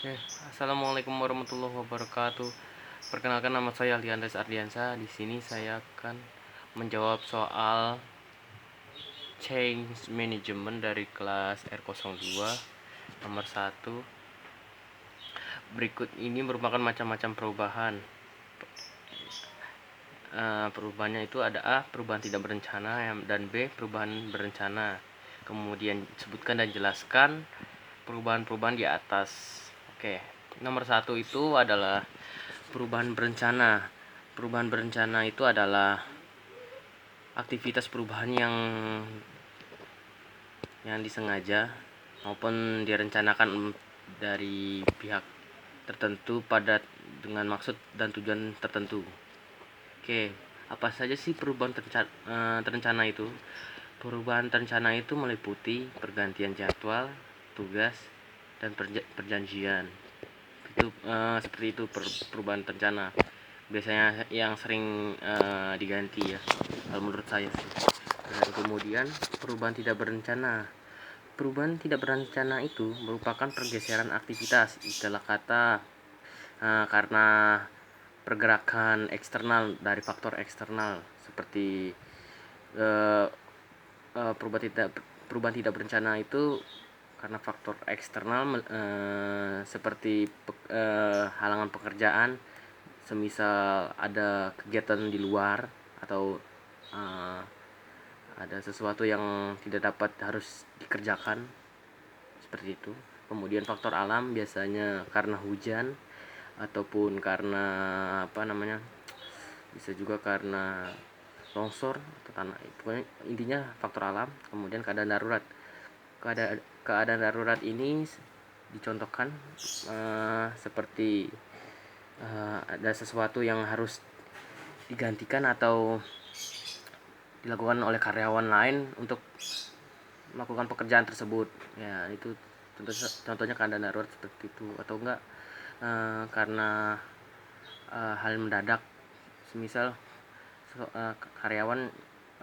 Oke, Assalamualaikum warahmatullahi wabarakatuh. Perkenalkan, nama saya Liandes Ardiansa. Di sini saya akan menjawab soal change management dari kelas R02 nomor 1. Berikut ini merupakan macam-macam perubahan. Perubahannya itu ada A, perubahan tidak berencana, dan B, perubahan berencana. Kemudian sebutkan dan jelaskan perubahan-perubahan di atas. Oke, nomor 1 itu adalah perubahan berencana. Perubahan berencana itu adalah aktivitas perubahan yang disengaja maupun direncanakan dari pihak tertentu dengan maksud dan tujuan tertentu. Oke, apa saja sih perubahan terencana itu? Perubahan terencana itu meliputi pergantian jadwal, tugas, dan perjanjian. Itu seperti itu perubahan terencana. Biasanya yang sering diganti ya, kalau menurut saya sih. Dan kemudian perubahan tidak berencana. Perubahan tidak berencana itu merupakan pergeseran aktivitas, istilah kata, karena pergerakan eksternal dari faktor eksternal seperti eh, perubahan tidak berencana itu karena faktor eksternal, seperti halangan pekerjaan, semisal ada kegiatan di luar atau uh, ada sesuatu yang tidak dapat harus dikerjakan, seperti itu. Kemudian faktor alam biasanya karena hujan ataupun karena apa namanya, bisa juga karena longsor atau tanah. Pokoknya intinya faktor alam. Kemudian keadaan darurat. Keadaan darurat ini dicontohkan seperti ada sesuatu yang harus digantikan atau dilakukan oleh karyawan lain untuk melakukan pekerjaan tersebut. Ya, itu contohnya keadaan darurat seperti itu. Atau enggak karena hal mendadak, semisal karyawan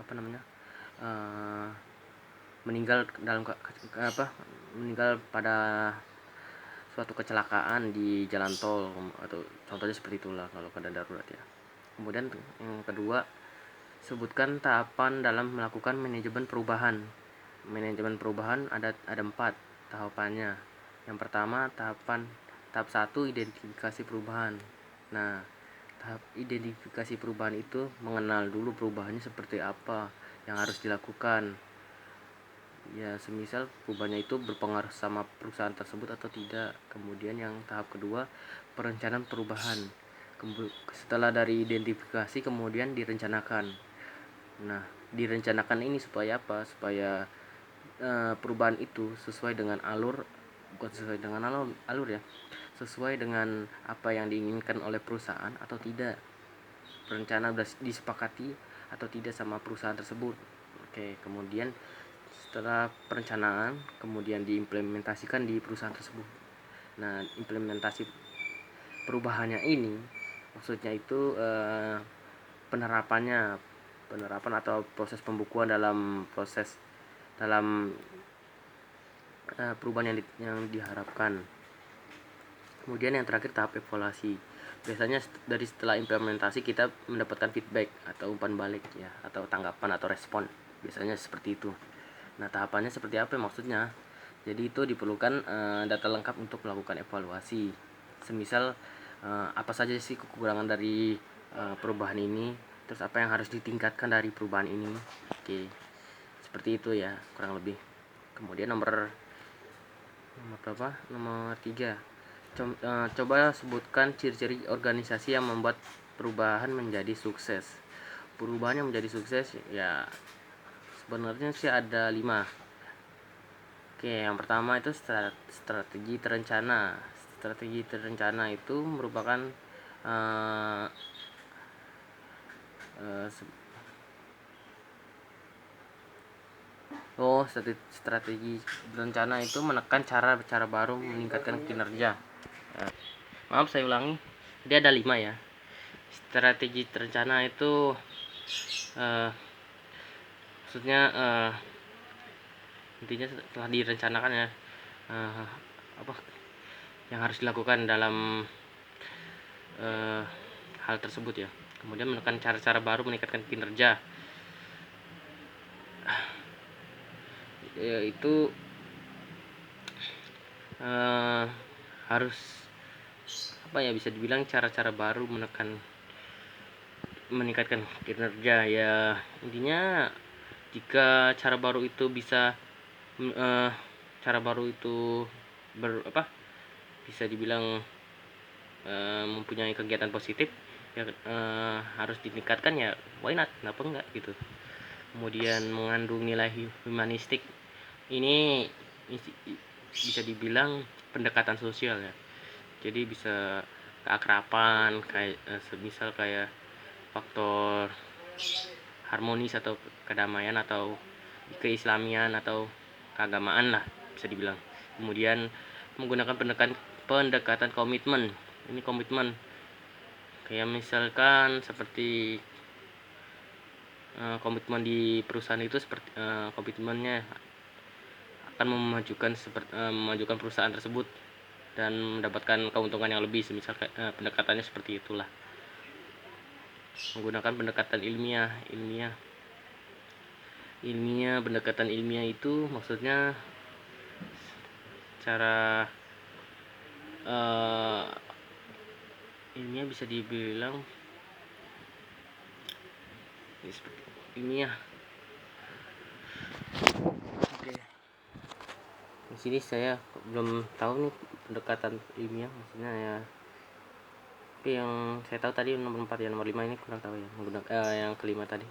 apa namanya, uh, meninggal meninggal pada suatu kecelakaan di jalan tol, atau contohnya seperti itulah kalau keadaan darurat ya. Kemudian yang kedua, sebutkan tahapan dalam melakukan manajemen perubahan. Manajemen perubahan ada 4 tahapannya. Yang pertama, tahap 1, identifikasi perubahan. Nah, tahap identifikasi perubahan itu mengenal dulu perubahannya seperti apa yang harus dilakukan. Ya, semisal perubahannya itu berpengaruh sama perusahaan tersebut atau tidak. Kemudian yang tahap kedua, perencanaan perubahan. Setelah dari identifikasi, kemudian direncanakan. Nah, direncanakan ini supaya apa? Supaya perubahan itu sesuai dengan bukan sesuai dengan alur ya, sesuai dengan apa yang diinginkan oleh perusahaan atau tidak. Rencana sudah disepakati atau tidak sama perusahaan tersebut. Oke, kemudian setelah perencanaan, kemudian diimplementasikan di perusahaan tersebut. Nah, implementasi perubahannya ini maksudnya itu penerapan atau proses pembukuan dalam perubahan yang diharapkan. Kemudian yang terakhir, tahap evaluasi. Biasanya setelah implementasi kita mendapatkan feedback atau umpan balik ya, atau tanggapan atau respon. Biasanya seperti itu. Nah, tahapannya seperti apa maksudnya? Jadi itu diperlukan data lengkap untuk melakukan evaluasi. Semisal apa saja sih kekurangan dari perubahan ini, terus apa yang harus ditingkatkan dari perubahan ini. Oke, seperti itu ya kurang lebih. Kemudian nomor berapa? Nomor 3. Coba sebutkan ciri-ciri organisasi yang membuat perubahan menjadi sukses. Perubahan yang menjadi sukses ya sebenarnya sih ada 5. Oke, yang pertama itu strategi terencana. Strategi terencana itu merupakan uh, uh, strategi berencana itu menekan cara baru meningkatkan kinerja. Maaf, saya ulangi. Dia ada 5 ya. Strategi terencana itu maksudnya intinya setelah direncanakan ya, apa yang harus dilakukan dalam hal tersebut ya. Kemudian menekan cara-cara baru meningkatkan kinerja, yaitu harus apa ya, bisa dibilang cara-cara baru meningkatkan kinerja ya. Intinya jika cara baru itu bisa cara baru itu bisa dibilang mempunyai kegiatan positif ya, harus ditingkatkan ya, why not, kenapa enggak gitu. Kemudian mengandung nilai humanistik, ini bisa dibilang pendekatan sosial ya, jadi bisa keakraban, kayak semisal kayak faktor harmonis atau kedamaian atau keislamian atau keagamaan lah bisa dibilang. Kemudian menggunakan pendekatan komitmen, ini komitmen kayak misalkan seperti komitmen di perusahaan itu seperti komitmennya akan memajukan perusahaan tersebut dan mendapatkan keuntungan yang lebih, semisal pendekatannya seperti itulah. Menggunakan pendekatan ilmiah, pendekatan ilmiah itu maksudnya cara ilmiah bisa dibilang seperti ilmiah. Oke, di sini saya belum tahu nih pendekatan ilmiah maksudnya ya, tapi yang saya tahu tadi nomor 4 ya, nomor 5 ini kurang tahu ya. Yang kelima tadi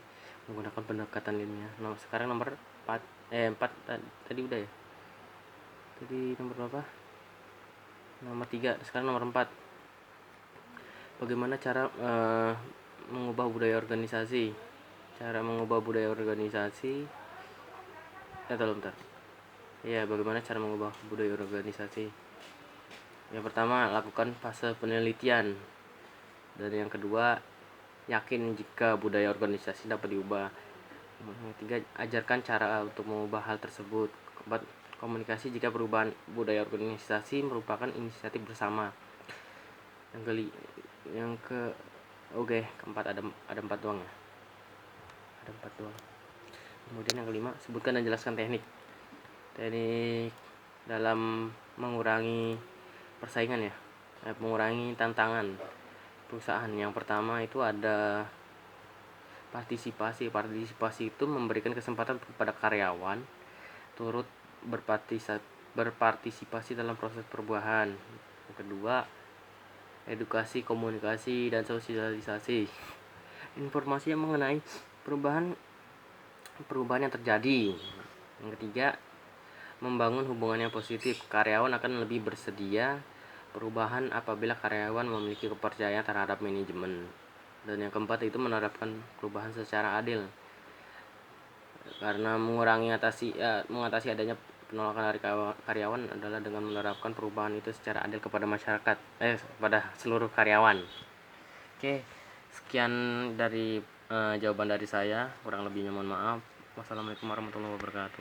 menggunakan pendekatan ilmiah. Nah, sekarang nomor 4 tadi udah ya. Tadi nomor berapa? Nomor 3, sekarang nomor 4. Bagaimana cara mengubah budaya organisasi? Cara mengubah budaya organisasi. Bentar. Ya, bagaimana cara mengubah budaya organisasi? Yang pertama, lakukan fase penelitian. Dan yang kedua, yakin jika budaya organisasi dapat diubah. Yang ketiga, ajarkan cara untuk mengubah hal tersebut. Keempat, komunikasi jika perubahan budaya organisasi merupakan inisiatif bersama. Keempat ada 4 doang ya. Ada 4 doang. Kemudian yang kelima, sebutkan dan jelaskan teknik dalam mengurangi persaingan ya, mengurangi tantangan perusahaan. Yang pertama itu ada partisipasi itu memberikan kesempatan kepada karyawan turut berpartisipasi dalam proses perubahan. Yang kedua, edukasi, komunikasi, dan sosialisasi informasi yang mengenai perubahan yang terjadi. Yang ketiga, membangun hubungan yang positif. Karyawan akan lebih bersedia perubahan apabila karyawan memiliki kepercayaan terhadap manajemen. Dan yang keempat itu menerapkan perubahan secara adil, karena mengatasi adanya penolakan dari karyawan adalah dengan menerapkan perubahan itu secara adil kepada masyarakat, kepada seluruh karyawan. Oke, sekian dari jawaban dari saya, kurang lebihnya mohon maaf. Wassalamualaikum warahmatullahi wabarakatuh.